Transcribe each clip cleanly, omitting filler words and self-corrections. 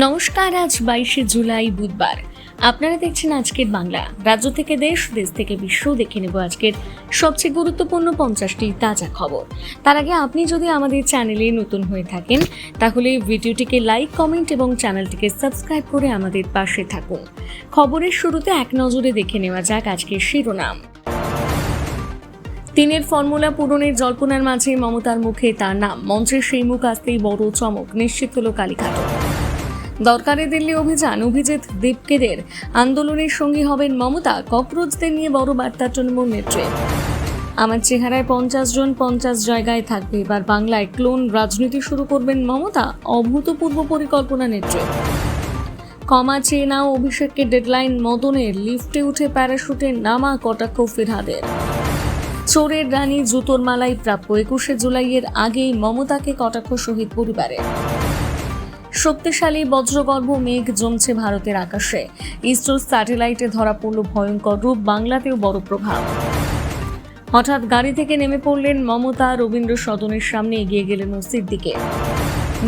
নমস্কার। আজ 22শে জুলাই বুধবার। আপনারা দেখছেন আজকের বাংলা। রাজ্য থেকে দেশ, দেশ থেকে বিশ্ব দেখে নেব আজকের সবচেয়ে গুরুত্বপূর্ণ 50টি তাজা খবর। তার আগে আপনি যদি আমাদের চ্যানেলে নতুন হয়ে থাকেন তাহলে ভিডিওটিকে লাইক, কমেন্ট এবং চ্যানেলটিকে সাবস্ক্রাইব করে আমাদের পাশে থাকুন। খবরের শুরুতে এক নজরে দেখে নেওয়া যাক আজকের শিরোনাম। তিনের ফর্মুলা পূরণের জল্পনার মাঝে মমতার মুখে তার নাম। মঞ্চের সেই মুখ আসতেই বড় চমক, নিশ্চিত হলো কালীঘাট। দরকারে দিল্লি অভিযান, অভিজিৎ দেবকেদের আন্দোলনের সঙ্গী হবেন মমতা। ককরোচদের নিয়ে বড় বার্তা তৃণমূল নেত্রী। আমার চেহারায় 50 জন 50 জায়গায় থাকবে। এবার বাংলায় ক্লোন রাজনীতি শুরু করবেন মমতা। অভূতপূর্ব পরিকল্পনা নেত্রী। ক্ষমা চেয়ে নাও অভিষেককে ডেডলাইন মদনের। লিফটে উঠে প্যারাশুটে নামা কটাক্ষ ফিরহাদের। চোরের রানী জুতোর মালাই প্রাপ্য। 21শে জুলাইয়ের আগেই মমতাকে কটাক্ষ শহীদ পরিবারে। শক্তিশালী বজ্রগর্ভ মেঘ জমছে ভারতের আকাশে। ইসরোর স্যাটেলাইটে ধরা পড়ল ভয়ঙ্কর রূপ। বাংলাতেও বড় প্রভাব। হঠাৎ গাড়ি থেকে নেমে পড়লেন মমতা। রবীন্দ্র সদনের সামনে এগিয়ে গেলেন ওসির দিকে।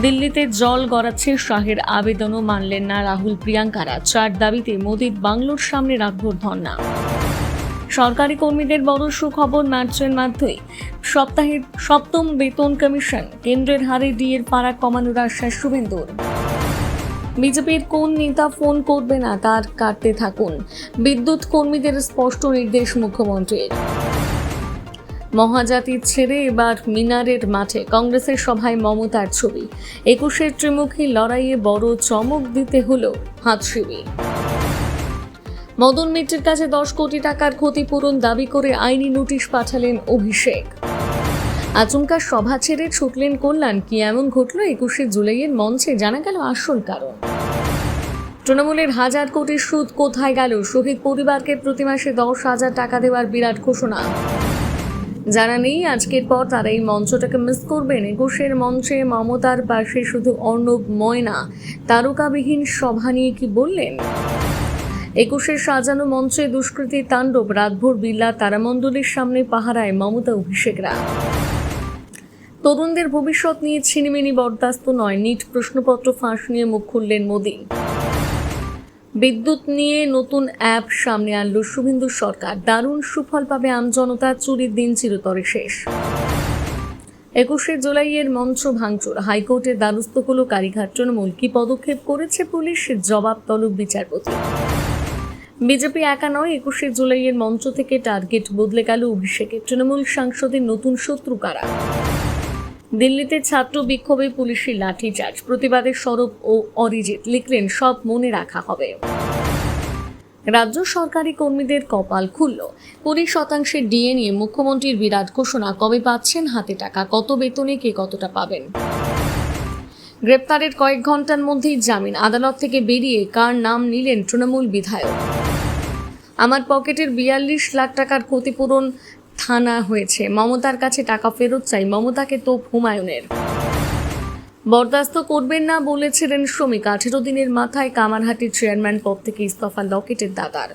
দিল্লিতে জল গড়াচ্ছে, শাহের আবেদনও মানলেন না রাহুল প্রিয়াঙ্কারা। 4 দাবিতে মোদির বাংলোর সামনে রাতভর ধর্ণা। সরকারি কর্মীদের বড় সুখবর, মার্চের মাধ্যমে সপ্তাহের 7ম বেতন কমিশন। কেন্দ্রের হারে ডিএর পাড়া কমানোর আশ্বাস শুভেন্দুর। বিজেপির কোন নেতা ফোন করবে না তার কাটতে থাকুন, বিদ্যুৎ কর্মীদের স্পষ্ট নির্দেশ মুখ্যমন্ত্রীর। মহাজাতি ছেড়ে এবার মিনারের মাঠে কংগ্রেসের সভায় মমতার ছবি। 21শে ত্রিমুখী লড়াইয়ে বড় চমক দিতে হলো হাতশিবি। মদন মিত্রের কাছে 10 কোটি টাকার ক্ষতিপূরণ দাবি করে আইনি নোটিশ পাঠালেন অভিষেক। আচমকা সভা ছেড়ে ছুটলেন কল্যাণ। কি এমন ঘটল 21শে জুলাইয়ের মঞ্চে? জানা গেল আসল কারণ। তৃণমূলের 1000 কোটির সুদ কোথায় গেল? শহীদ পরিবারকে প্রতি মাসে 10,000 টাকা দেওয়ার বিরাট ঘোষণা। জানা নেই আজকের পর তারা এই মঞ্চটাকে মিস করবেন। 21শের মঞ্চে মমতার পাশে শুধু অর্ণব ময়না। তারকাবিহীন সভা নিয়ে কি বললেন? 21শের সাজানো মঞ্চে দুষ্কৃতী তাণ্ডব। রাতভর বিড়লা তারামণ্ডলের সামনে পাহারায় মমতা অভিষেকরা। তরুণদের ভবিষ্যৎ নিয়ে ছিনিমিনি বরদাস্ত নয়। নিট প্রশ্নপত্র ফাঁস নিয়ে মুখ খুললেন মোদি। বিদ্যুৎ নিয়ে নতুন অ্যাপ সামনে আনলো শুভেন্দু সরকার। দারুণ সুফল পাবে আমজনতা। চুরির দিন চিরতরে শেষ। 21শে জুলাইয়ের মঞ্চ ভাঙচুর। হাইকোর্টের দ্বারস্থ হলো কালীঘাট তৃণমূল। কি পদক্ষেপ করেছে পুলিশ? জবাব তলব বিচারপতি। বিজেপি একা নয়, 21শে জুলাইয়ের মঞ্চ থেকে টার্গেট বদলে গেল অভিষেকের। তৃণমূল সাংসদের নতুন শত্রু কারা? দিল্লিতে ছাত্র বিক্ষোভে পুলিশের লাঠিচার্জ। প্রতিবাদের সরব ও অরিজিৎ লিখলেন, সব মনে রাখা হবে। রাজ্য সরকারি কর্মীদের কপাল খুলল। 20% ডিএ নিয়ে মুখ্যমন্ত্রীর বিরাট ঘোষণা। কবে পাচ্ছেন হাতে টাকা? কত বেতনে কে কতটা পাবেন? গ্রেপ্তারের কয়েক ঘন্টার মধ্যেই জামিন। আদালত থেকে বেরিয়ে কার নাম নিলেন তৃণমূল বিধায়ক। আমার পকেটের 42 লাখ টাকার ক্ষতিপূরণ থানা হয়েছে। মমতার কাছে টাকা ফেরত চাই। মমতাকে তোপ হুমায়ুনের। বরদাস্ত করবেন না বলেছিলেন শ্রমিক। 18 দিনের মাথায় কামারহাটির চেয়ারম্যান পদ থেকে ইস্তফা লকেটের দাদার।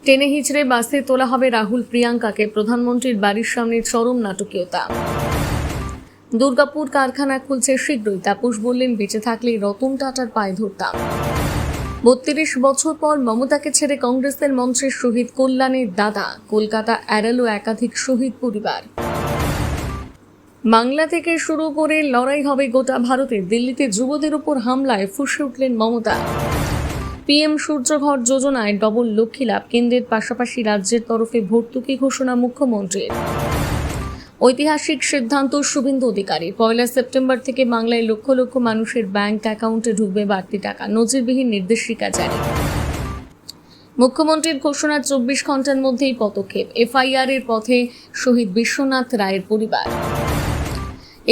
টেনে হিচড়ে বাসে তোলা হবে রাহুল প্রিয়াঙ্কাকে। প্রধানমন্ত্রীর বাড়ির সামনে চরম নাটকীয়তা। দুর্গাপুর কারখানা খুলছে শীঘ্রই। তাপস বললেন, বেঁচে থাকলে রতন টাটার পায়ে ধরতাম। 32 বছর পর মমতাকে ছেড়ে কংগ্রেসের মঞ্চে শহীদ কল্যাণের দাদা। কলকাতা এড়ালো একাধিক শহীদ পরিবার। বাংলা থেকে শুরু করে লড়াই হবে গোটা ভারতে। দিল্লিতে যুবদের উপর হামলায় ফুঁসে উঠলেন মমতা। পিএম সূর্যঘর যোজনায় ডবল লক্ষ্মী লাভ। কেন্দ্রের পাশাপাশি রাজ্যের তরফে ভর্তুকি ঘোষণা মুখ্যমন্ত্রীর। ঐতিহাসিক সিদ্ধান্ত শুভেন্দু অধিকারী। 1 সেপ্টেম্বর থেকে বাংলায় লক্ষ লক্ষ মানুষের ব্যাংক অ্যাকাউন্টে ঢুকবে বাড়তি টাকা। নজিরবিহীন নির্দেশিকা জারি। মুখ্যমন্ত্রীর ঘোষণার 24 ঘন্টার মধ্যেই পদক্ষেপ। এফআইআর এর পথে শহীদ বিশ্বনাথ রায়ের পরিবার।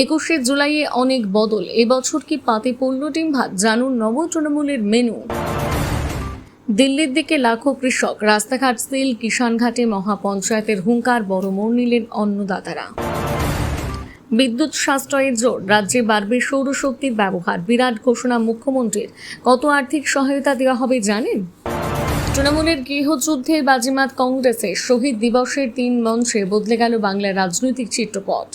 21শে জুলাইয়ে অনেক বদল। এবছর কি পাতে পড়ল ডিম ভাত? জানুন নব তৃণমূলের মেনু। দিল্লির দিকে লাখো কৃষক। রাস্তাঘাট সিল। কিষানঘাটে মহাপঞ্চায়েতের হুঙ্কার। বড় মোড় নিলেন অন্নদাতারা। বিদ্যুৎ সাশ্রয়ের জোর। রাজ্যে বাড়বে সৌরশক্তির ব্যবহার। বিরাট ঘোষণা মুখ্যমন্ত্রীর। কত আর্থিক সহায়তা দেওয়া হবে জানেন? তৃণমূলের গৃহযুদ্ধের বাজিমাত কংগ্রেসে। শহীদ দিবসের 3 মঞ্চে বদলে গেল বাংলার রাজনৈতিক চিত্রপট।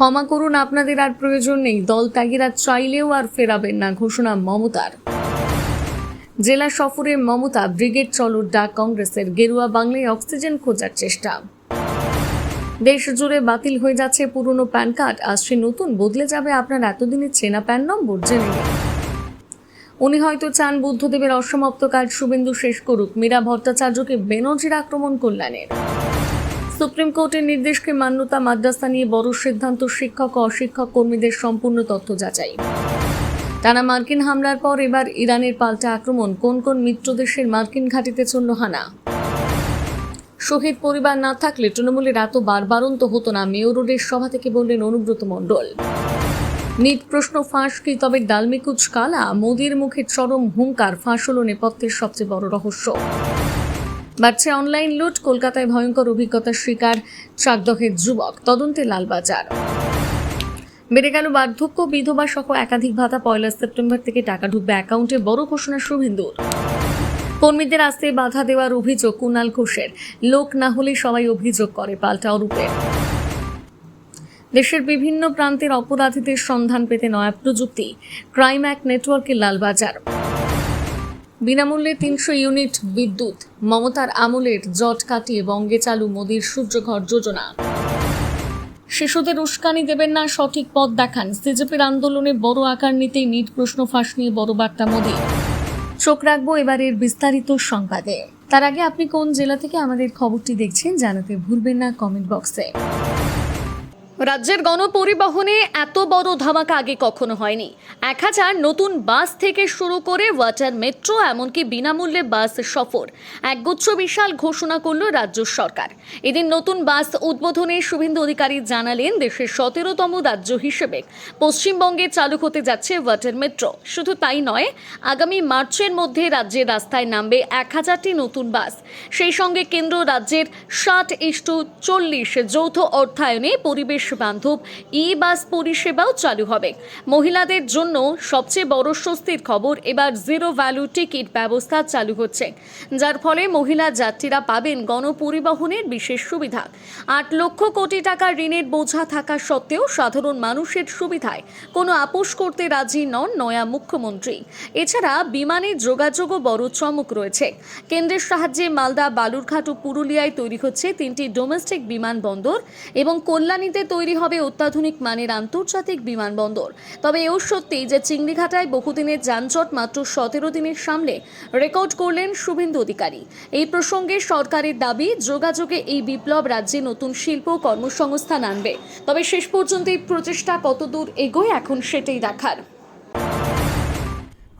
ক্ষমা করুন, আপনাদের আর প্রয়োজন নেই। দল ত্যাগীরা চাইলেও আর ফেরাবেন না, ঘোষণা মমতার। জেলা সফরে মমতা, ব্রিগেড চলোর ডাক কংগ্রেসের। গেরুয়া বাংলায় অক্সিজেন খোঁজার চেষ্টা। দেশ জুড়ে বাতিল হয়ে যাচ্ছে পুরনো প্যান কার্ড, আসছে নতুন, বদলে যাবে আপনার এতদিনের চেনা প্যান নম্বর, জেনে নিন। উনি হয়তো চান বুদ্ধদেবের অসমাপ্ত কাজ শুভেন্দু শেষ করুক। মীরা ভট্টাচার্যকে বেনজির আক্রমণ কল্যাণের। সুপ্রিম কোর্টের নির্দেশকে মান্যতা, মাদ্রাসা নিয়ে বড় সিদ্ধান্ত, শিক্ষক ও অশিক্ষক কর্মীদের সম্পূর্ণ তথ্য যাচাই। টানা মার্কিন হামলার পর এবার ইরানের পাল্টা আক্রমণ, কোন কোন মিত্র দেশের মার্কিন ঘাঁটিতে চলল হানা। শহীদ পরিবার না থাকলে তৃণমূলের এত বারবারন্ত হতো না, মেয়র রোডের সভা থেকে বললেন অনুব্রত মণ্ডল। নিট প্রশ্ন ফাঁস কি তবে ডালমিকুচ কালা? মোদির মুখে চরম হুঙ্কার, ফাঁস হল নেপথ্যের সবচেয়ে বড় রহস্য। বাড়ছে অনলাইন লুট, কলকাতায় ভয়ঙ্কর অভিজ্ঞতার শিকার চাকদহের যুবক, তদন্তে লালবাজার। বেড়ে গেল বার্ধক্য, বিধবা সহ একাধিক ভাতা, 1 সেপ্টেম্বর থেকে টাকা ঢুকবে অ্যাকাউন্টে, বড় ঘোষণা শুভেন্দুর। কর্মীদের আসতে বাধা দেওয়ার অভিযোগ কুণাল ঘোষের। লোক না হলে সবাই অভিযোগ করে, পাল্টা অরূপের। দেশের বিভিন্ন প্রান্তের অপরাধীদের সন্ধান পেতে নয়া প্রযুক্তি, ক্রাইম অ্যাক্ট নেটওয়ার্কের লালবাজার। বিনামূল্যে 300 ইউনিট বিদ্যুৎ, মমতার আমলের জট কাটিয়ে বঙ্গে চালু মোদির সূর্যঘর যোজনা। শিশুদের উস্কানি দেবেন না, সঠিক পথ দেখান। সিজেপির আন্দোলনে বড় আকার নিতেই নিট প্রশ্ন ফাঁস নিয়ে বড় বার্তা মোদি। চোখ রাখবো এবারের বিস্তারিত সংবাদে। তার আগে আপনি কোন জেলা থেকে আমাদের খবরটি দেখছেন জানাতে ভুলবেন না কমেন্ট বক্সে। রাজ্যের গণপরিবহনে এত বড় ধামাকা আগে কখনো হয়নি। 1000 নতুন বাস থেকে শুরু করে ওয়াটার মেট্রো, এমনকি বিনামূল্যে বাস সফর, একগুচ্ছ বিশাল ঘোষণা করল রাজ্য সরকার। এদিন নতুন বাস উদ্বোধনে শুভেন্দু অধিকারী জানালেন, দেশের 17তম রাজ্য হিসেবে পশ্চিমবঙ্গে চালু হতে যাচ্ছে ওয়াটার মেট্রো। শুধু তাই নয়, আগামী মার্চের মধ্যে রাজ্যের রাস্তায় নামবে 1000টি নতুন বাস। সেই সঙ্গে কেন্দ্র রাজ্যের 60:40 যৌথ অর্থায়নে পরিবেশ বান্ধব ই-বাস পরিষেবাও চালু হবে। মহিলাদের জন্য সবচেয়ে বড় স্বস্তির খবর, এবার জিরো ভ্যালু টিকিট ব্যবস্থা চালু হচ্ছে, যার ফলে মহিলা যাত্রীরা পাবেন গণপরিবহনের বিশেষ সুবিধা। 8 লক্ষ কোটি টাকা ঋণের বোঝা থাকা সত্ত্বেও সাধারণ মানুষের সুবিধায় কোনো আপোষ করতে রাজি নন নয়া মুখ্যমন্ত্রী। এছাড়া বিমানে যোগাযোগও বড় চমক রয়েছে। কেন্দ্রের সাহায্যে মালদা, বালুরঘাট ও পুরুলিয়ায় তৈরি হচ্ছে 3টি ডোমেস্টিক বিমানবন্দর এবং কল্যাণীতে তৈরি হবে অত্যাধুনিক মানের আন্তর্জাতিক বিমানবন্দর। তবে এও সত্যি যে চিংড়িঘাটায় বহুদিনের যানজট মাত্র 17 দিনের সামলে রেকর্ড করলেন শুভেন্দু অধিকারী। এই প্রসঙ্গে সরকারের দাবি, যোগাযোগে এই বিপ্লব রাজ্যে নতুন শিল্প কর্মসংস্থান আনবে। তবে শেষ পর্যন্ত এই প্রচেষ্টা কতদূর এগোয় এখন সেটাই দেখার।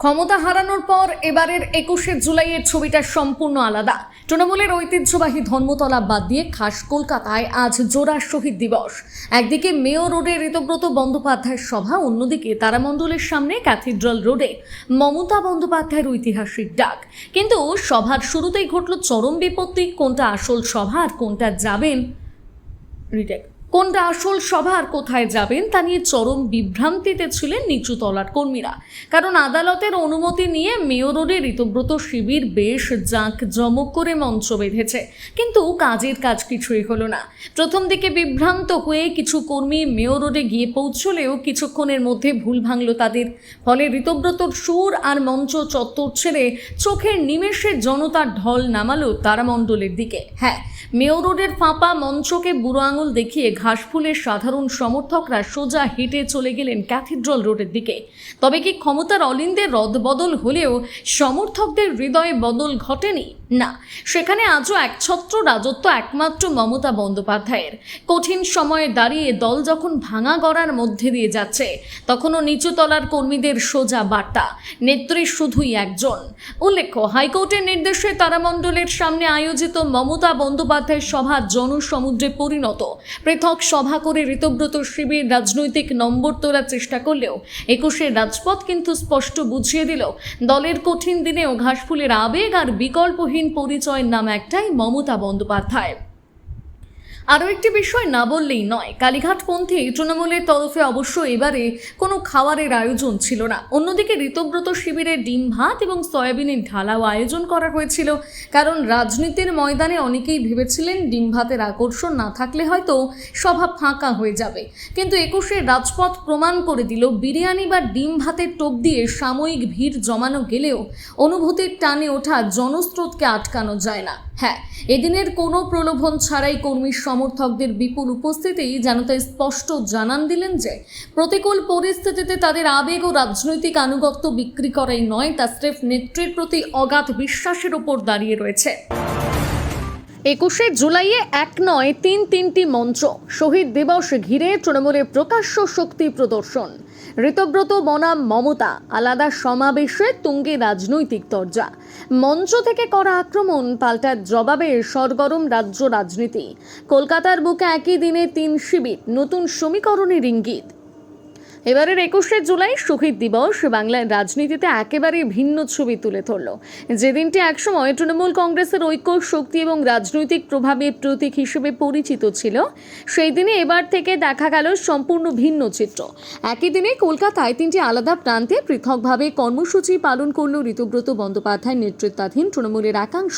ক্ষমতা হারানোর পর এবারের 21শে জুলাইয়ের ছবিটা সম্পূর্ণ আলাদা। তৃণমূলের ঐতিহ্যবাহী ধর্মতলা বাদ দিয়ে খাস কলকাতায় আজ জোড়া শহীদ দিবস। একদিকে মেয়র রোডে ঋতব্রত বন্দ্যোপাধ্যায়ের সভা, অন্যদিকে তারামণ্ডলের সামনে ক্যাথিড্রাল রোডে মমতা বন্দ্যোপাধ্যায়ের ঐতিহাসিক ডাক। কিন্তু সভার শুরুতেই ঘটল চরম বিপত্তি। কোনটা আসল সভা আর কোনটা যাবেন কোনটা আসল সভা আর কোথায় যাবেন তা নিয়ে চরম বিভ্রান্তিতে ছিলেন নিচুতলার কর্মীরা। কারণ আদালতের অনুমতি নিয়ে মেয়র রোডে ঋতব্রত শিবির বেশ জাঁকজমক করে মঞ্চ বেঁধেছে, কিন্তু কাজের কাজ কিছুই হলো না। প্রথম দিকে বিভ্রান্ত হয়ে কিছু কর্মী মেয়র রোডে গিয়ে পৌঁছলেও কিছুক্ষণের মধ্যে ভুল ভাঙল তাদের। ফলে ঋতব্রতর সুর আর মঞ্চ চত্বর ছেড়ে চোখের নিমেষে জনতার ঢল নামালো তারামণ্ডলের দিকে। হ্যাঁ, মেয়র রোডের ফাঁপা মঞ্চকে বুড়ো আঙুল দেখিয়ে ঘাসফুলের সাধারণ সমর্থকরা সোজা হেঁটে চলে গেলেন ক্যাথিড্রাল রোডের দিকে। তবে কি ক্ষমতার অলিন্দে রদবদল হলেও সমর্থকদের হৃদয়ে বদল ঘটেনি? না, সেখানে আজও একছত্র রাজত্ব একমাত্র মমতা বন্দ্যোপাধ্যায়ের। কঠিন সময়ে দাঁড়িয়ে দল যখন ভাঙা গড়ার মধ্যে দিয়ে যাচ্ছে, তখনও নিচুতলার কর্মীদের সোজা বার্তা, নেত্রী শুধুই একজন। উল্লেখ্য, হাইকোর্টের নির্দেশে তারামণ্ডলের সামনে আয়োজিত মমতা বন্দ্যোপাধ্যায়ের সভা জনসমুদ্রে পরিণত। পৃথক সভা করে ঋতব্রত শিবির রাজনৈতিক নম্বর তোলার চেষ্টা করলেও 21শে রাজপথ কিন্তু স্পষ্ট বুঝিয়ে দিল, দলের কঠিন দিনেও ঘাসফুলের আবেগ আর বিকল্পহীন পরিচয়ের নাম একটাই, মমতা বন্দ্যোপাধ্যায়। আরও একটি বিষয় না বললেই নয়, কালীঘাটপন্থী তৃণমূলের তরফে অবশ্য এবারে কোনো খাবারের আয়োজন ছিল না। অন্যদিকে ঋতব্রত শিবিরে ডিম ভাত এবং সয়াবিনের ঢালাও আয়োজন করা হয়েছিল, কারণ রাজনীতির ময়দানে অনেকেই ভেবেছিলেন ডিম ভাতের আকর্ষণ না থাকলে হয়তো সভা ফাঁকা হয়ে যাবে। কিন্তু 21-এর রাজপথ প্রমাণ করে দিল, বিরিয়ানি বা ডিম ভাতের টোপ দিয়ে সাময়িক ভিড় জমানো গেলেও অনুভূতির টানে ওঠা জনস্রোতকে আটকানো যায় না। হ্যাঁ, এদিনের কোনো প্রলোভন ছাড়াই কর্মী সমর্থকদের বিপুল উপস্থিতি যেন তাই স্পষ্ট জানান দিলেন যে প্রতিকূল পরিস্থিতিতে তাদের আবেগ ও রাজনৈতিক আনুগত্য বিক্রি করাই নয়, তা স্রেফ নেত্রীর প্রতি অগাধ বিশ্বাসের উপর দাঁড়িয়ে রয়েছে। 21শে জুলাইয়ে এক নয় তিনটি মঞ্চ, শহীদ দিবস ঘিরে তৃণমূলের প্রকাশ্য শক্তি প্রদর্শন, ঋতব্রত বনাম মমতা, আলাদা সমাবেশে তুঙ্গে রাজনৈতিক তরজা, মঞ্চ থেকে করা আক্রমণ পাল্টা জবাবে সরগরম রাজ্য রাজনীতি, কলকাতার বুকে একই দিনে 3 শিবির, নতুন সমীকরণের ইঙ্গিত। এবারের 21শে জুলাই শহীদ দিবস বাংলার রাজনীতিতে একেবারে ভিন্ন ছবি তুলে ধরল। যে দিনটি একসময় তৃণমূল কংগ্রেসের ঐক্য, শক্তি এবং রাজনৈতিক প্রভাবের প্রতীক হিসেবে পরিচিত ছিল, সেই দিনে এবার থেকে দেখা গেল সম্পূর্ণ ভিন্ন চিত্র। একই দিনে কলকাতায় 3টি আলাদা প্রান্তে পৃথকভাবে কর্মসূচি পালন করল ঋতব্রত বন্দ্যোপাধ্যায়ের নেতৃত্বাধীন তৃণমূলের একাংশ,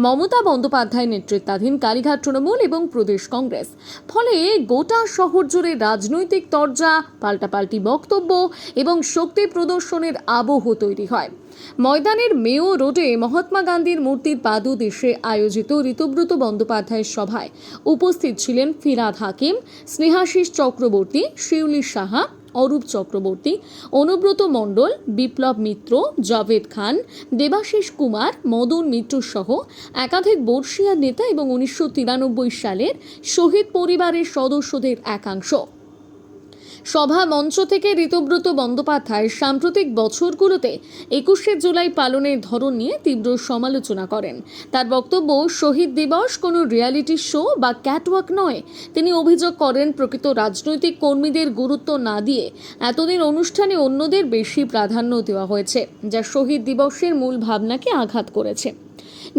মমতা বন্দ্যোপাধ্যায়ের নেতৃত্বাধীন কালীঘাট তৃণমূল এবং প্রদেশ কংগ্রেস। ফলে গোটা শহর জুড়ে রাজনৈতিক তরজা, পাল্টাপাল্টি বক্তব্য এবং শক্তি প্রদর্শনের আবহ তৈরি হয়। ময়দানের মেয়ো রোডে মহাত্মা গান্ধীর মূর্তির পাদদেশে আয়োজিত ঋতব্রত বন্দ্যোপাধ্যায়ের সভায় উপস্থিত ছিলেন ফিরহাদ হাকিম, স্নেহাশিস চক্রবর্তী, শিউলি সাহা, অরূপ চক্রবর্তী, অনুব্রত মণ্ডল, বিপ্লব মিত্র, জাভেদ খান, দেবাশিস কুমার, মদন মিত্র সহ একাধিক বর্ষীয়ান নেতা এবং 1993 সালের শহীদ পরিবারের সদস্যদের একাংশ। সভা মঞ্চ থেকে ঋতব্রত বন্দ্যোপাধ্যায় সাম্প্রতিক বছরগুলোতে 21শে জুলাই পালনের ধরন নিয়ে তীব্র সমালোচনা করেন। তার বক্তব্য, শহীদ দিবস কোনো রিয়ালিটি শো বা ক্যাটওয়াক নয়। তিনি অভিযোগ করেন, প্রকৃত রাজনৈতিক কর্মীদের গুরুত্ব না দিয়ে এতদিন অনুষ্ঠানে অন্যদের বেশি প্রাধান্য দেওয়া হয়েছে, যা শহীদ দিবসের মূল ভাবনাকে আঘাত করেছে।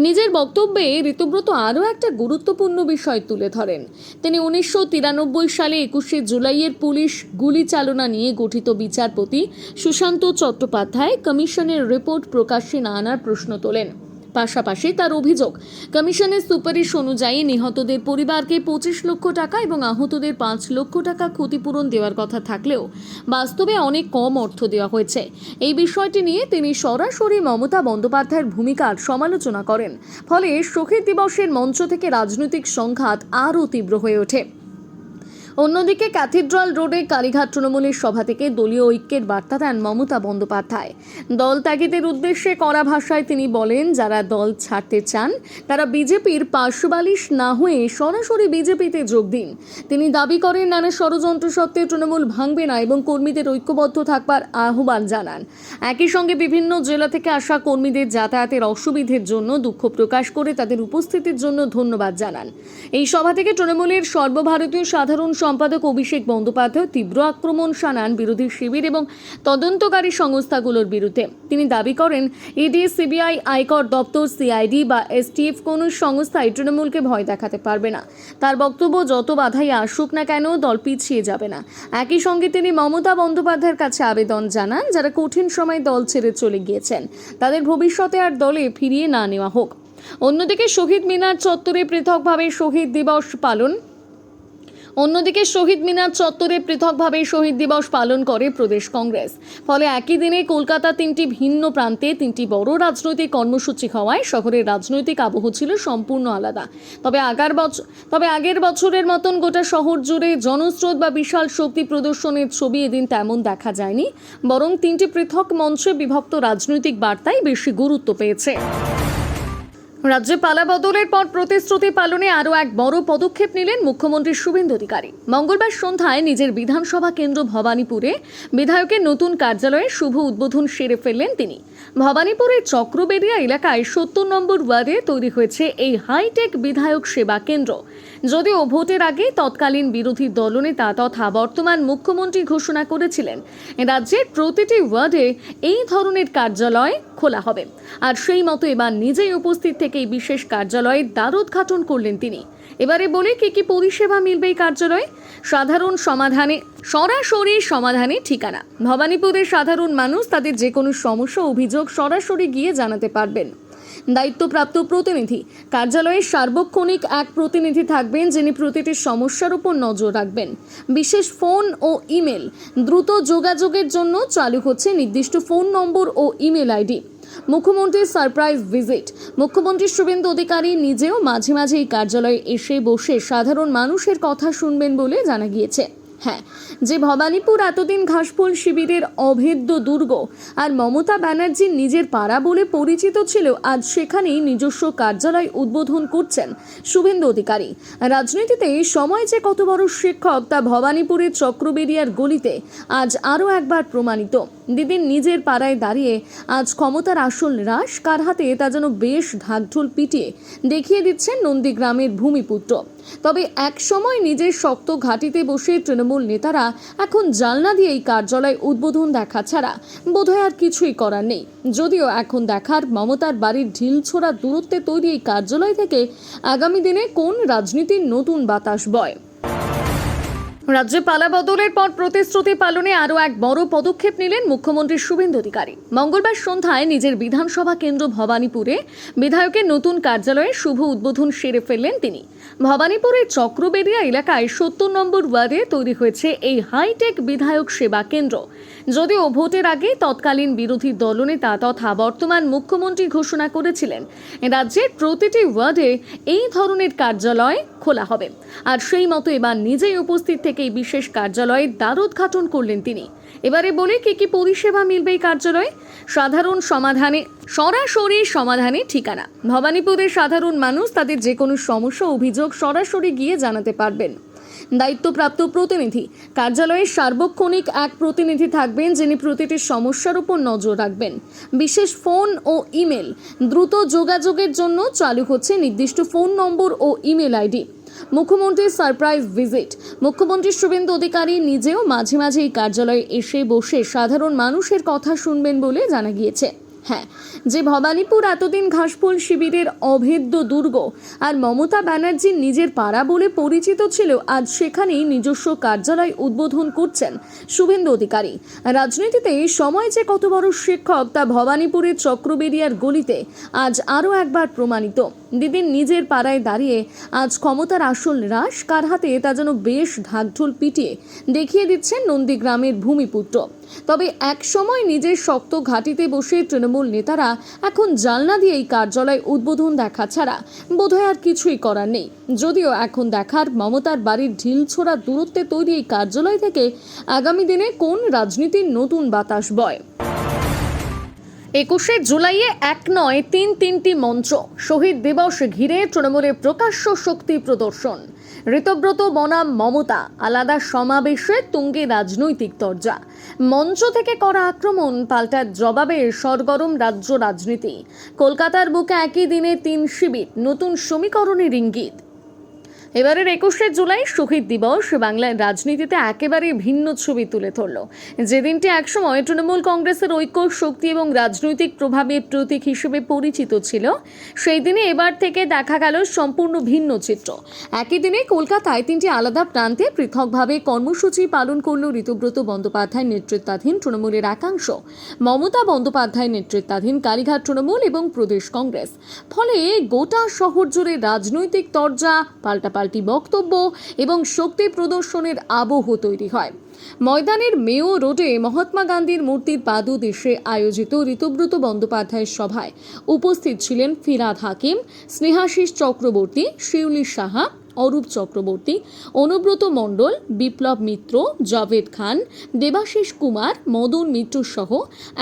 নিজের বক্তব্যে ঋতব্রত আরও একটা গুরুত্বপূর্ণ বিষয় তুলে ধরেন। তিনি 1993 সালে 21শে জুলাইয়ের পুলিশ গুলি চালনা নিয়ে গঠিত বিচারপতি সুশান্ত চট্টোপাধ্যায় কমিশনের রিপোর্ট প্রকাশ্যে না আনার প্রশ্ন তোলেন। পাশাপাশি তার অভিযোগ, কমিশনের সুপারিশ অনুযায়ী নিহতদের পরিবারকে 25 লক্ষ টাকা এবং আহতদের 5 লক্ষ টাকা ক্ষতিপূরণ দেওয়ার কথা থাকলেও বাস্তবে অনেক কম অর্থ দেওয়া হয়েছে। এই বিষয়টি নিয়ে তিনি সরাসরি মমতা বন্দ্যোপাধ্যায়ের ভূমিকার সমালোচনা করেন। ফলে শহীদ দিবসের মঞ্চ থেকে রাজনৈতিক সংঘাত আরও তীব্র হয়ে ওঠে। অন্যদিকে ক্যাথিড্রাল রোডে কালীঘাট তৃণমূলের সভা থেকে দলীয় ঐক্যের বার্তা দেন মমতা বন্দ্যোপাধ্যায়। দল ত্যাগীদের উদ্দেশ্যে কড়া ভাষায় তিনি বলেন, যারা দল ছাড়তে চান তারা বিজেপির পার্শ্ববালিশ না হয়ে সরাসরি বিজেপিতে যোগ দিন। তিনি দাবি করেন, নানা ষড়যন্ত্র সত্ত্বেও তৃণমূল ভাঙবে না এবং কর্মীদের ঐক্যবদ্ধ থাকবার আহ্বান জানান। একই সঙ্গে বিভিন্ন জেলা থেকে আসা কর্মীদের যাতায়াতের অসুবিধের জন্য দুঃখ প্রকাশ করে তাদের উপস্থিতির জন্য ধন্যবাদ জানান। এই সভা থেকে তৃণমূলের সর্বভারতীয় সাধারণ সম্পাদক অভিষেক বন্দ্যোপাধ্যায় তীব্র আক্রমণ শানান বিরোধী শিবির এবং তদন্তকারী সংস্থাগুলোর বিরুদ্ধে। তিনি দাবি করেন, ইডি, সিবিআই, আয়কর দপ্তর, সিআইডি বা এসটিএফ কোনো সংস্থাই তৃণমূলকে ভয় দেখাতে পারবে না। তার বক্তব্য, যত বাধাই আসুক না কেন দল পিছিয়ে যাবে না। একই সঙ্গে তিনি মমতা বন্দ্যোপাধ্যায়ের কাছে আবেদন জানান, যারা কঠিন সময় দল ছেড়ে চলে গিয়েছেন তাদের ভবিষ্যতে আর দলে ফিরিয়ে না নেওয়া হোক। অন্যদিকে শহীদ মিনার চত্বরে পৃথকভাবে শহীদ দিবস পালন করে প্রদেশ কংগ্রেস। ফলে একই দিনে কলকাতা 3টি ভিন্ন প্রান্তে 3টি বড় রাজনৈতিক কর্মসূচি হওয়ায় শহরের রাজনৈতিক আবহ ছিল সম্পূর্ণ আলাদা। তবে আগের বছরের মতন গোটা শহর জুড়ে জনস্রোত বা বিশাল শক্তি প্রদর্শনের ছবি এদিন তেমন দেখা যায়নি, বরং 3টি পৃথক মঞ্চে বিভক্ত রাজনৈতিক বার্তাই বেশি গুরুত্ব পেয়েছে। রাজ্যে পালা বদলের পর প্রতিশ্রুতি পালনে আরও এক বড় পদক্ষেপ নিলেন মুখ্যমন্ত্রী শুভেন্দু অধিকারী। মঙ্গলবার সন্ধ্যায় নিজের বিধানসভা কেন্দ্র ভবানীপুরে বিধায়কের নতুন কার্যালয়ের শুভ উদ্বোধন সেরে ফেললেন তিনি। ভবানীপুরের চক্রবেড়িয়া এলাকায় 70 নম্বর ওয়ার্ডে তৈরি হয়েছে এই হাইটেক বিধায়ক সেবা কেন্দ্র। যদিও ভোটের আগে তৎকালীন বিরোধী দলনেতা তথা বর্তমান মুখ্যমন্ত্রী ঘোষণা করেছিলেন, রাজ্যের প্রতিটি ওয়ার্ডে এই ধরনের কার্যালয় খোলা হবে। আর সেই মতো এবার নিজেই উপস্থিত থেকে থেকে এই বিশেষ কার্যালয়ে দ্বারোদ্ঘাটন করলেন তিনি। এবারে বলে কি পরিষেবা মিলবে এই কার্যালয়ে। সাধারণ সমাধানে সরাসরি সমাধানের ঠিকানা। ভবানীপুরের সাধারণ মানুষ তাদের যে কোনো সমস্যা অভিযোগ সরাসরি গিয়ে জানাতে পারবেন। দায়িত্বপ্রাপ্ত প্রতিনিধি কার্যালয়ের সার্বক্ষণিক এক প্রতিনিধি থাকবেন, যিনি প্রতিটি সমস্যার উপর নজর রাখবেন। বিশেষ ফোন ও ইমেল দ্রুত যোগাযোগের জন্য চালু হচ্ছে নির্দিষ্ট ফোন নম্বর ও ইমেল আইডি। মুখ্যমন্ত্রীর সারপ্রাইজ ভিজিট। মুখ্যমন্ত্রী শুভেন্দু অধিকারী নিজেও মাঝে মাঝে এই কার্যালয়ে এসে বসে সাধারণ মানুষের কথা শুনবেন বলে জানা গিয়েছে। হ্যাঁ, যে ভবানীপুর এতদিন ঘাসফুল শিবিরের অভেদ্য দুর্গ আর মমতা ব্যানার্জির নিজের পাড়া বলে পরিচিত ছিল, আজ সেখানেই নিজস্ব কার্যালয় উদ্বোধন করছেন শুভেন্দু অধিকারী। রাজনীতিতে সময় যে কত বড় শিক্ষক তা ভবানীপুরের চক্রবেরিয়ার গলিতে আজ আরও একবার প্রমাণিত। দিদির নিজের পাড়ায় দাঁড়িয়ে আজ ক্ষমতার আসল রাশ কার হাতে তা যেন বেশ ঢাকঢোল পিটিয়ে দেখিয়ে দিচ্ছেন নন্দীগ্রামের ভূমিপুত্র। তবে এক সময় নিজের শক্ত ঘাঁটিতে বসে তৃণমূল নেতারা এখন জানলা দিয়ে এই কার্যালয় উদ্বোধন দেখা ছাড়া বোধহয় আর কিছুই করার নেই। যদিও এখন দেখার মমতার বাড়ির ঢিলছোড়া দূরত্বে তৈরি এই কার্যালয় থেকে আগামী দিনে কোন রাজনীতির নতুন বাতাস বয়। রাজ্যে পালা বদলের পর প্রতিশ্রুতি পালনে আরও এক বড় পদক্ষেপ নিলেন মুখ্যমন্ত্রী শুভেন্দু অধিকারী। মঙ্গলবার সন্ধ্যায় নিজের বিধানসভা কেন্দ্র ভবানীপুরে বিধায়কের নতুন কার্যালয়ের শুভ উদ্বোধন সেরে ফেললেন তিনি। ভবানীপুরের চক্রবেরিয়া এলাকায় ৭০ নম্বর ওয়ার্ডে তৈরি হয়েছে এই হাইটেক বিধায়ক সেবা কেন্দ্র। যদিও ভোটের আগে তৎকালীন বিরোধী দলনেতা তথা বর্তমান মুখ্যমন্ত্রী ঘোষণা করেছিলেন রাজ্যের প্রতিটি ওয়ার্ডে এই ধরনের কার্যালয় খোলা হবে, আর সেই মতো এবার নিজেই উপস্থিত থেকে এই বিশেষ কার্যালয়ে দ্বারোদ্ঘাটন করলেন তিনি। এবারে বলে কি পরিষেবা মিলবে এই কার্যালয়ে। সাধারণ সমাধানে সরাসরি সমাধানের ঠিকানা। ভবানীপুরের সাধারণ মানুষ তাদের যে কোনো সমস্যা অভিযোগ সরাসরি গিয়ে জানাতে পারবেন। দায়িত্বপ্রাপ্ত প্রতিনিধি কার্যালয়ের সার্বক্ষণিক এক প্রতিনিধি থাকবেন, যিনি প্রতিটি সমস্যার উপর নজর রাখবেন। বিশেষ ফোন ও ইমেল দ্রুত যোগাযোগের জন্য চালু হচ্ছে নির্দিষ্ট ফোন নম্বর ও ইমেল আইডি। মুখ্যমন্ত্রীর সারপ্রাইজ ভিজিট। মুখ্যমন্ত্রী শুভেন্দু অধিকারী নিজেও মাঝে মাঝে এই কার্যালয়ে এসে বসে সাধারণ মানুষের কথা শুনবেন বলে জানা গিয়েছে। হ্যাঁ, যে ভবানীপুর এতদিন ঘাসফুল শিবিরের অভেদ্য দুর্গ আর মমতা ব্যানার্জির নিজের পাড়া বলে পরিচিত ছিল, আজ সেখানেই নিজস্ব কার্যালয় উদ্বোধন করছেন শুভেন্দু অধিকারী। রাজনীতিতে সময় যে কত বড় শিক্ষক তা ভবানীপুরের চক্রবেরিয়ার গলিতে আজ আরও একবার প্রমাণিত। দিদির নিজের পাড়ায় দাঁড়িয়ে আজ ক্ষমতার আসল রাশ কার হাতে তা যেন বেশ ঢাকঢোল পিটিয়ে দেখিয়ে দিচ্ছেন নন্দীগ্রামের ভূমিপুত্র। তবে এক সময় নিজের শক্ত ঘাঁটিতে বসে তৃণমূল নেতারা এখন জানলা দিয়ে এই কার্যালয় উদ্বোধন দেখা ছাড়া বোধহয় আর কিছুই করার নেই। যদিও এখন দেখার মমতার বাড়ির ঢিলছোড়া দূরত্বে তৈরি এই কার্যালয় থেকে আগামী দিনে কোন রাজনীতির নতুন বাতাস বয়। 21শে জুলাইয়ে এক নয় তিনটি মঞ্চ। শহীদ দিবস ঘিরে তৃণমূলের প্রকাশ্য শক্তি প্রদর্শন। ঋতব্রত বনাম মমতা আলাদা সমাবেশে তুঙ্গে রাজনৈতিক তরজা। মঞ্চ থেকে করা আক্রমণ পাল্টা জবাবে সরগরম রাজ্য রাজনীতি। কলকাতার বুকে একই দিনে 3 শিবির, নতুন সমীকরণের ইঙ্গিত। এবারের 21শে জুলাই শহীদ দিবস বাংলার রাজনীতিতে একেবারে ভিন্ন ছবি তুলে ধরল। যে দিনটি একসময় তৃণমূল কংগ্রেসের ঐক্য, শক্তি এবং রাজনৈতিক প্রভাবের প্রতীক হিসেবে পরিচিত ছিল, সেই দিনে এবার থেকে দেখা গেল সম্পূর্ণ ভিন্ন চিত্র। একই দিনে কলকাতায় 3টি আলাদা প্রান্তে পৃথকভাবে কর্মসূচি পালন করল ঋতব্রত বন্দ্যোপাধ্যায়ের নেতৃত্বাধীন তৃণমূলের একাংশ, মমতা বন্দ্যোপাধ্যায়ের নেতৃত্বাধীন কালীঘাট তৃণমূল এবং প্রদেশ কংগ্রেস। ফলে গোটা শহর জুড়ে রাজনৈতিক তরজা, পাল্টাপাল্টি বক্তব্য এবং শক্তি প্রদর্শনের আবহ তৈরি হয়। ময়দানের মেয়ো রোডে মহাত্মা গান্ধীর মূর্তির পাদদেশে আয়োজিত ঋতব্রত বন্দ্যোপাধ্যায়ের সভায় উপস্থিত ছিলেন ফিরহাদ হাকিম, স্নেহাশিস চক্রবর্তী, শিউলি সাহা, অরূপ চক্রবর্তী, অনুব্রত মণ্ডল, বিপ্লব মিত্র, জাভেদ খান, দেবাশিস কুমার, মদন মিত্র সহ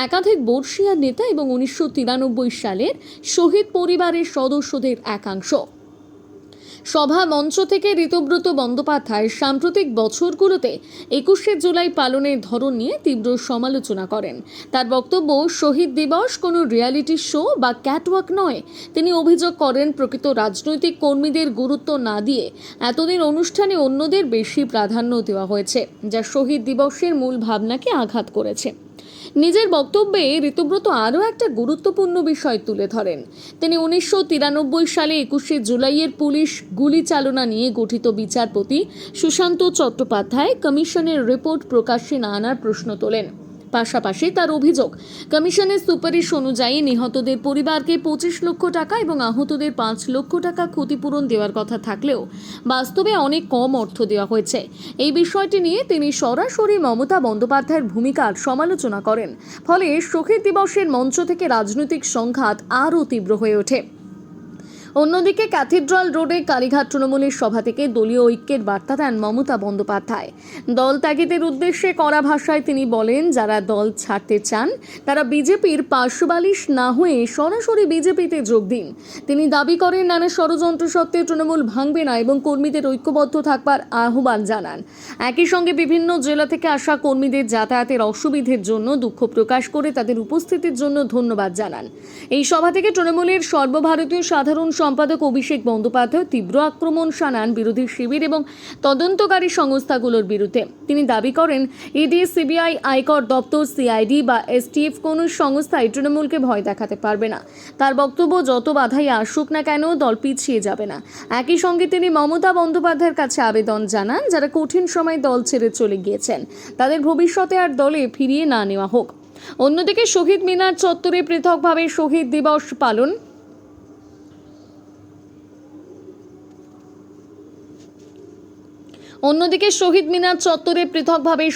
একাধিক বর্ষীয়ার নেতা এবং 1993 সালের শহীদ পরিবারের সদস্যদের একাংশ। সভা মঞ্চ থেকে ঋতব্রত বন্দ্যোপাধ্যায় সাম্প্রতিক বছরগুলোতে 21শে জুলাই পালনের ধরন নিয়ে তীব্র সমালোচনা করেন। তার বক্তব্য, শহীদ দিবস কোনো রিয়ালিটি শো বা ক্যাটওয়াক নয়। তিনি অভিযোগ করেন প্রকৃত রাজনৈতিক কর্মীদের গুরুত্ব না দিয়ে এতদিন অনুষ্ঠানে অন্যদের বেশি প্রাধান্য দেওয়া হয়েছে, যা শহীদ দিবসের মূল ভাবনাকে আঘাত করেছে। নিজের বক্তব্যে ঋতুব্রত আরও একটা গুরুত্বপূর্ণ বিষয় তুলে ধরেন। তিনি 1993 সালে 21শে জুলাইয়ের পুলিশ গুলি চালনা নিয়ে গঠিত বিচারপতি সুশান্ত চট্টোপাধ্যায় কমিশনের রিপোর্ট প্রকাশ্যে না আনার প্রশ্ন তোলেন। পাশাপাশি তার অভিযোগ, কমিশনের সুপারিশ অনুযায়ী নিহতদের পরিবারকে 25 লক্ষ টাকা এবং আহতদের 5 লক্ষ টাকা ক্ষতিপূরণ দেওয়ার কথা থাকলেও বাস্তবে অনেক কম অর্থ দেওয়া হয়েছে। এই বিষয়টি নিয়ে তিনি সরাসরি মমতা বন্দ্যোপাধ্যায়ের ভূমিকার সমালোচনা করেন। ফলে শহীদ দিবসের মঞ্চ থেকে রাজনৈতিক সংঘাত আরও তীব্র হয়ে ওঠে। অন্যদিকে ক্যাথিড্রাল রোডে কালীঘাট তৃণমূলের সভা থেকে দলীয় ঐক্যের বার্তা দেন মমতা বন্দ্যোপাধ্যায়। দল ত্যাগীদের উদ্দেশ্যে কড়া ভাষায় তিনি বলেন, যারা দল ছাড়তে চান তারা বিজেপির পার্শ্ববালিশ না হয়ে সরাসরি বিজেপিতে যোগ দিন। তিনি দাবি করেন, নানা ষড়যন্ত্র সত্ত্বেও তৃণমূল ভাঙবে না এবং কর্মীদের ঐক্যবদ্ধ থাকবার আহ্বান জানান। একই সঙ্গে বিভিন্ন জেলা থেকে আসা কর্মীদের যাতায়াতের অসুবিধের জন্য দুঃখ প্রকাশ করে তাদের উপস্থিতির জন্য ধন্যবাদ জানান। এই সভা থেকে তৃণমূলের সর্বভারতীয় সাধারণ সম্পাদক অভিষেক বন্দ্যোপাধ্যায় তীব্র আক্রমণ শানান বিরোধী শিবির এবং তদন্তকারী সংস্থাগুলোর বিরুদ্ধে। তিনি দাবি করেন, ইডি, সিবিআই, আয়কর দপ্তর, সিআইডি বা এসটিএফ কোনো সংস্থাই তৃণমূলকে ভয় দেখাতে পারবে না। তার বক্তব্য, যত বাধাই আসুক না কেন দল পিছিয়ে যাবে না। একই সঙ্গে তিনি মমতা বন্দ্যোপাধ্যায়ের কাছে আবেদন জানান, যারা কঠিন সময় দল ছেড়ে চলে গিয়েছেন তাদের ভবিষ্যতে আর দলে ফিরিয়ে না নেওয়া হোক। অন্যদিকে শহীদ মিনার চত্বরে পৃথকভাবে শহীদ দিবস পালন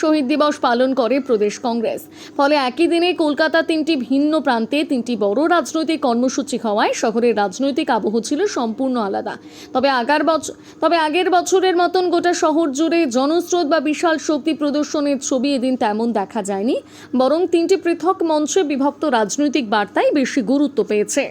শহীদ দিবস পালন করে প্রদেশ কংগ্রেস। ফলে একই দিনে কলকাতা 3টি ভিন্ন প্রান্তে 3টি বড় রাজনৈতিক কর্মসূচি হওয়ায় শহরের রাজনৈতিক আবহ ছিল সম্পূর্ণ আলাদা। তবে আগের বছরের মতন গোটা শহর জুড়ে জনস্রোত বা বিশাল শক্তি প্রদর্শনের ছবি এদিন তেমন দেখা যায়নি, বরং 3টি পৃথক মঞ্চে বিভক্ত রাজনৈতিক বার্তাই বেশি গুরুত্ব পেয়েছে।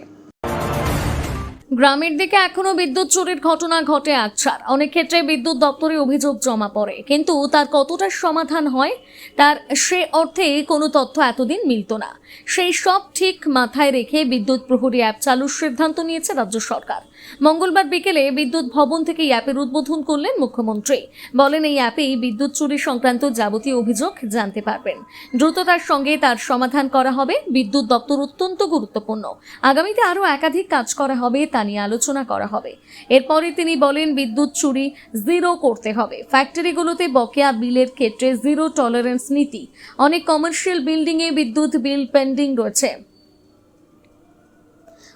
গ্রামের দিকে এখনো বিদ্যুৎ চুরির ঘটনা ঘটে আকছার। অনেক ক্ষেত্রে বিদ্যুৎ দপ্তরে অভিযোগ জমা পড়ে, কিন্তু তার কতটা সমাধান হয় তার সে অর্থে কোনো তথ্য এতদিন মিলত না। সেই সব ঠিক মাথায় রেখে বিদ্যুৎ প্রহরী অ্যাপ চালুর সিদ্ধান্ত নিয়েছে রাজ্য সরকার। মঙ্গলবার বিকেলে বিদ্যুৎ ভবন থেকে এই অ্যাপের উদ্বোধন করলেন মুখ্যমন্ত্রী। বলেন, এই অ্যাপেই বিদ্যুৎ চুরি সংক্রান্ত যাবতীয় অভিযোগ জানতে পারবেন। দ্রুততার সঙ্গে তার সমাধান করা হবে। বিদ্যুৎ দপ্তর অত্যন্ত গুরুত্বপূর্ণ। আগামীতে আরও একাধিক কাজ করা হবে, তা নিয়ে আলোচনা করা হবে। এরপরে তিনি বলেন, বিদ্যুৎ চুরি জিরো করতে হবে। ফ্যাক্টরিগুলোতে বকেয়া বিলের ক্ষেত্রে জিরো টলারেন্স নীতি। অনেক কমার্শিয়াল বিল্ডিংয়ে বিদ্যুৎ বিল পেন্ডিং রয়েছে।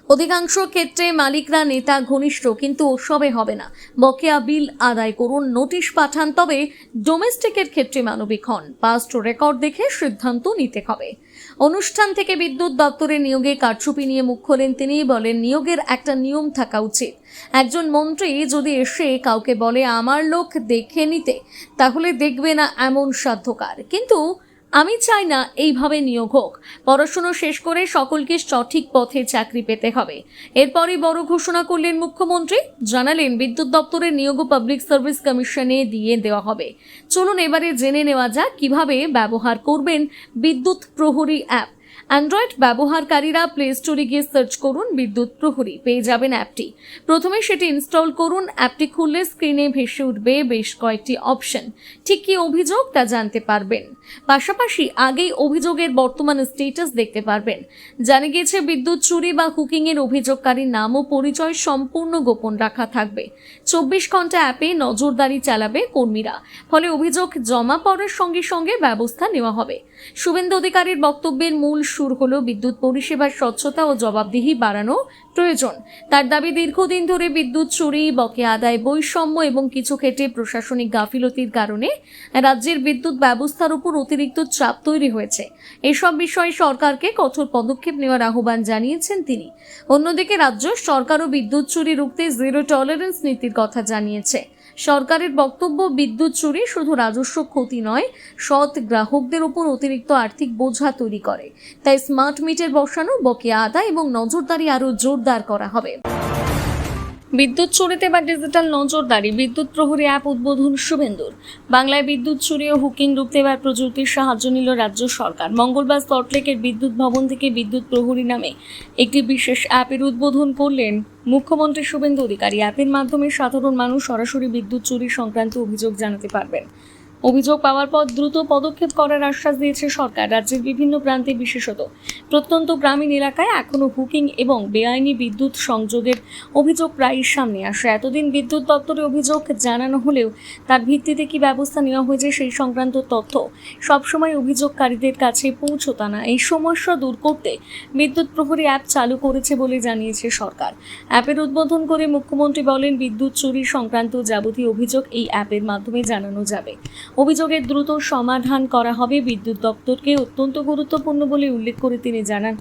অধিকাংশ ক্ষেত্রে মালিকরা নেতা ঘনিষ্ঠ, কিন্তু ওসবে হবে না। বকেয়া বিল আদায় করুন, নোটিশ পাঠান, তবে ডোমেস্টিকের ক্ষেত্রে মানবিক হন। পাস্ট রেকর্ড দেখে সিদ্ধান্ত নিতে হবে। অনুষ্ঠান থেকে বিদ্যুৎ দপ্তরে নিয়োগে কারচুপি নিয়ে মুখ খোলেন তিনি। বলেন, নিয়োগের একটা নিয়ম থাকা উচিত। একজন মন্ত্রী যদি এসে কাউকে বলে আমার লোক দেখে নিতে, তাহলে দেখবে না এমন সাধ্যকার। কিন্তু আমি চাই না এইভাবে নিয়োগ হোক। পড়াশুনো শেষ করে সকলকে সঠিক পথে চাকরি পেতে হবে। এরপরই বড় ঘোষণা করলেন মুখ্যমন্ত্রী। জানালেন, বিদ্যুৎ দপ্তরের নিয়োগ পাবলিক সার্ভিস কমিশনে দিয়ে দেওয়া হবে। চলুন এবারে জেনে নেওয়া যাক কিভাবে ব্যবহার করবেন বিদ্যুৎ প্রহরী অ্যাপ। অ্যান্ড্রয়েড ব্যবহারকারীরা প্লে স্টোরে গিয়ে সার্চ করুন বিদ্যুৎ প্রহরী, পেয়ে যাবেন অ্যাপটি। প্রথমে সেটি ইনস্টল করুন। অ্যাপটি খুললে স্ক্রিনে ভেসে উঠবে বেশ কয়েকটি অপশন। ঠিক কী অভিযোগ তা জানতে পারবেন। পাশাপাশি আগেই অভিযোগের বর্তমান স্ট্যাটাস দেখতে পারবেন। জানা গিয়েছে, বিদ্যুৎ চুরি বা হুকিংয়ের অভিযোগকারীর নাম ও পরিচয় সম্পূর্ণ গোপন রাখা থাকবে। 24 ঘন্টা অ্যাপে নজরদারি চালাবে কর্মীরা। ফলে অভিযোগ জমা পড়ার সঙ্গে সঙ্গে ব্যবস্থা নেওয়া হবে। শুভেন্দু অধিকারীর বক্তব্যের মূল সুর হলো বিদ্যুৎ পরিষেবার স্বচ্ছতা ও জবাবদিহি বাড়ানো প্রয়োজন। তার দাবি, দীর্ঘদিন ধরে বিদ্যুৎ চুরি, বকেয়া আদায় বৈষম্য এবং কিছু ক্ষেত্রে প্রশাসনিক গাফিলতির কারণে রাজ্যের বিদ্যুৎ ব্যবস্থার উপর অতিরিক্ত চাপ তৈরি হয়েছে। এসব বিষয়ে সরকারকে কঠোর পদক্ষেপ নেওয়ার আহ্বান জানিয়েছেন তিনি। অন্যদিকে রাজ্য সরকারও বিদ্যুৎ চুরি রুখতে জিরো টলারেন্স নীতির কথা জানিয়েছে। সরকারের বক্তব্য, বিদ্যুৎ চুরি শুধু রাজস্ব ক্ষতি নয়, সৎ গ্রাহকদের উপর অতিরিক্ত আর্থিক বোঝা তৈরি করে। তাই স্মার্ট মিটার বসানো, বকেয়া আদায় এবং নজরদারি আরও জোরদার করা হবে। বিদ্যুৎ চুরিতে বা ডিজিটাল নজরদারি, বিদ্যুৎ প্রহরী অ্যাপ উদ্বোধন শুভেন্দুর। বাংলায় বিদ্যুৎ চুরি ও হুকিং রুখতে এবার প্রযুক্তির সাহায্য নিল রাজ্য সরকার। মঙ্গলবার সল্টলেকের বিদ্যুৎ ভবন থেকে বিদ্যুৎ প্রহরী নামে একটি বিশেষ অ্যাপের উদ্বোধন করলেন মুখ্যমন্ত্রী শুভেন্দু অধিকারী। অ্যাপের মাধ্যমে সাধারণ মানুষ সরাসরি বিদ্যুৎ চুরি সংক্রান্ত অভিযোগ জানাতে পারবেন। অভিযোগ পাওয়ার পর দ্রুত পদক্ষেপ করার আশ্বাস দিয়েছে সরকার। রাজ্যের বিভিন্ন প্রান্তে, বিশেষত প্রত্যন্ত গ্রামীণ এলাকায় এখনও হুকিং এবং বেআইনি বিদ্যুৎ সংযোগের অভিযোগ প্রায়ই সামনে আসে। এতদিন বিদ্যুৎ দপ্তরে অভিযোগ জানানো হলেও তার ভিত্তিতে কি ব্যবস্থা নেওয়া হয়েছে সেই সংক্রান্ত তথ্য সবসময় অভিযোগকারীদের কাছে পৌঁছতো না। এই সমস্যা দূর করতে বিদ্যুৎ প্রহরী অ্যাপ চালু করেছে বলে জানিয়েছে সরকার। অ্যাপের উদ্বোধন করে মুখ্যমন্ত্রী বলেন, বিদ্যুৎ চুরি সংক্রান্ত যাবতীয় অভিযোগ এই অ্যাপের মাধ্যমে জানানো যাবে। অভিযোগের দ্রুত সমাধান করা হবে। বিদ্যুৎ দপ্তরকে অত্যন্ত গুরুত্বপূর্ণ বলে উল্লেখ করে তিনি জানান,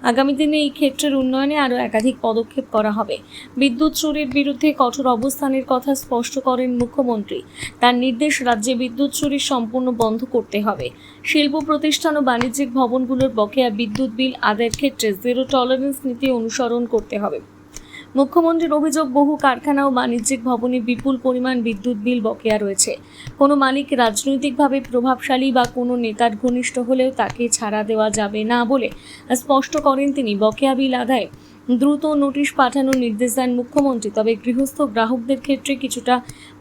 আগামী দিনে এই ক্ষেত্রের উন্নয়নে আরও একাধিক পদক্ষেপ করা হবে। বিদ্যুৎ চুরির বিরুদ্ধে কঠোর অবস্থানের কথা স্পষ্ট করেন মুখ্যমন্ত্রী। তার নির্দেশ, রাজ্যে বিদ্যুৎ চুরি সম্পূর্ণ বন্ধ করতে হবে। শিল্প প্রতিষ্ঠান ও বাণিজ্যিক ভবনগুলোর বকেয়া বিদ্যুৎ বিল আদায়ের ক্ষেত্রে জিরো টলারেন্স নীতি অনুসরণ করতে হবে। মুখ্যমন্ত্রীর অভিযোগ, বহু কারখানা ও বাণিজ্যিক ভবনে বিপুল পরিমাণ বিদ্যুৎ বিল বকেয়া রয়েছে। কোনো মালিক রাজনৈতিকভাবে প্রভাবশালী বা কোনো নেতার ঘনিষ্ঠ হলেও তাকে ছাড়া দেওয়া যাবে না বলে স্পষ্ট করেন তিনি। বকেয়া বিল আদায়ে দ্রুত নোটিশ পাঠানোর নির্দেশ দেন মুখ্যমন্ত্রী। তবে গৃহস্থ গ্রাহকদের ক্ষেত্রে কিছুটা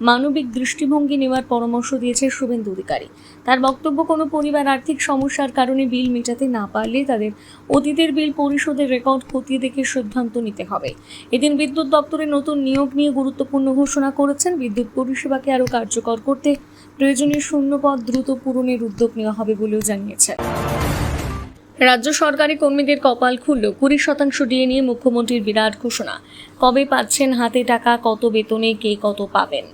মানবিক দৃষ্টিভঙ্গি নেওয়ার পরামর্শ দিয়েছে শুভেন্দু অধিকারী। তার বক্তব্য, কোনো পরিবার আর্থিক সমস্যার কারণে বিল মেটাতে না পারলে তাদের অতীতের বিল পরিশোধের রেকর্ড খতিয়ে দেখে সিদ্ধান্ত নিতে হবে। এদিন বিদ্যুৎ দপ্তরে নতুন নিয়োগ নিয়ে গুরুত্বপূর্ণ ঘোষণা করেছেন। বিদ্যুৎ পরিষেবাকে আরও কার্যকর করতে প্রয়োজনীয় শূন্যপদ দ্রুত পূরণের উদ্যোগ নেওয়া হবে বলেও জানিয়েছে। রাজ্য সরকারি কর্মীদের কপাল খুলল। 20% ডিএ নিয়ে মুখ্যমন্ত্রীর বিরাট ঘোষণা। কবে পাচ্ছেন হাতে টাকা, কত বেতনে কে কত পাবেন?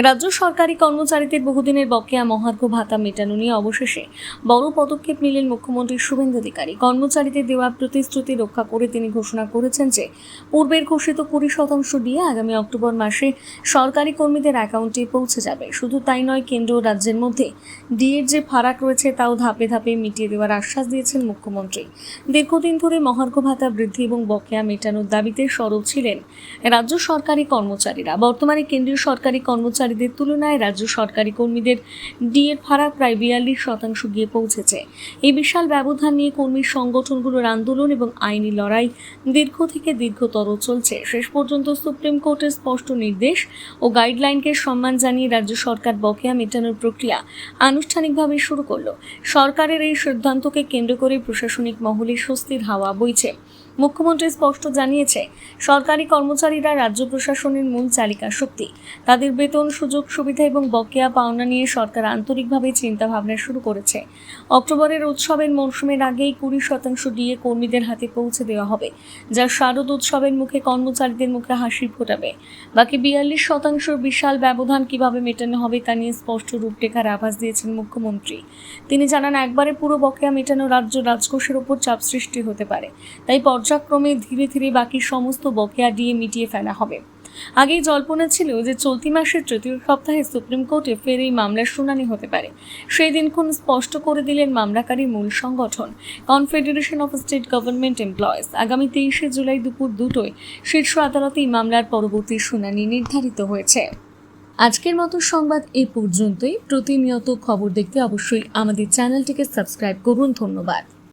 রাজ্য সরকারি কর্মচারীদের বহুদিনের বকেয়া মহার্ঘ ভাতা মেটানো নিয়ে অবশেষে বড় পদক্ষেপ নিলেন মুখ্যমন্ত্রী শুভেন্দু অধিকারী। কর্মচারীদের দেওয়া প্রতিশ্রুতি রক্ষা করে তিনি ঘোষণা করেছেন যে পূর্বের ঘোষিত 20% ডিএ আগামী অক্টোবর মাসে সরকারি কর্মীদের অ্যাকাউন্টে পৌঁছে যাবে। শুধু তাই নয়, কেন্দ্র ও রাজ্যের মধ্যে ডিএর যে ফারাক রয়েছে তাও ধাপে ধাপে মিটিয়ে দেওয়ার আশ্বাস দিয়েছেন মুখ্যমন্ত্রী। দীর্ঘদিন ধরে মহার্ঘ ভাতা বৃদ্ধি এবং বকেয়া মেটানোর দাবিতে সরব ছিলেন রাজ্য সরকারি কর্মচারীরা। বর্তমানে কেন্দ্রীয় সরকারি কর্মচারীদের তুলনায় রাজ্য সরকারি কর্মীদের ডিএর ফারাক প্রায় 42% গিয়ে পৌঁছেছে। এই বিশাল ব্যবধান নিয়ে কর্মী সংগঠনগুলোর আন্দোলন এবং আইনি লড়াই দীর্ঘ থেকে দীর্ঘতর চলছে। শেষ পর্যন্ত সুপ্রিম কোর্টের স্পষ্ট নির্দেশ ও গাইডলাইনকে সম্মান জানিয়ে রাজ্য সরকার বকেয়া মেটানোর প্রক্রিয়া আনুষ্ঠানিকভাবে শুরু করল। সরকারের এই সিদ্ধান্তকে কেন্দ্র করে প্রশাসনিক মহলে স্বস্তির হাওয়া বইছে। মুখ্যমন্ত্রী স্পষ্ট জানিয়েছে, সরকারি কর্মচারীরা রাজ্য প্রশাসনের মূল চালিকা শক্তি। তাদের বেতন, সুযোগ সুবিধা এবং বকেয়া পাওনা নিয়ে সরকার আন্তরিকভাবে চিন্তাভাবনা শুরু করেছে। অক্টোবরের উৎসবের মরশুমের আগেই 20% ডিএ কর্মীদের হাতে পৌঁছে দেওয়া হবে, যা শারদ উৎসবের মুখে কর্মচারীদের মুখে হাসি ফোটাবে। বাকি 42% বিশাল ব্যবধান কিভাবে মেটানো হবে তা নিয়ে স্পষ্ট রূপরেখার আভাস দিয়েছেন মুখ্যমন্ত্রী। তিনি জানান, একবারে পুরো বকেয়া মেটানো রাজ্য রাজকোষের ওপর চাপ সৃষ্টি হতে পারে। তাই পর্যায়ক্রমে ধীরে ধীরে বাকি সমস্ত বকেয়া ডিএ মিটিয়ে ফেলা হবে। আগেই জল্পনা ছিল যে চলতি মাসের তৃতীয় সপ্তাহে সুপ্রিম কোর্টে ফের এই মামলার শুনানি হতে পারে। সেই দিনক্ষণ স্পষ্ট করে দিলেন মামলাকারী মূল সংগঠন confederation of state government employees. আগামী 23শে জুলাই দুপুর 2টোয় শীর্ষ আদালতে এই মামলার পরবর্তী শুনানি নির্ধারিত হয়েছে। আজকের মতো সংবাদ এই পর্যন্তই। প্রতিনিয়ত খবর দেখতে অবশ্যই আমাদের চ্যানেলটিকে সাবস্ক্রাইব করুন। ধন্যবাদ।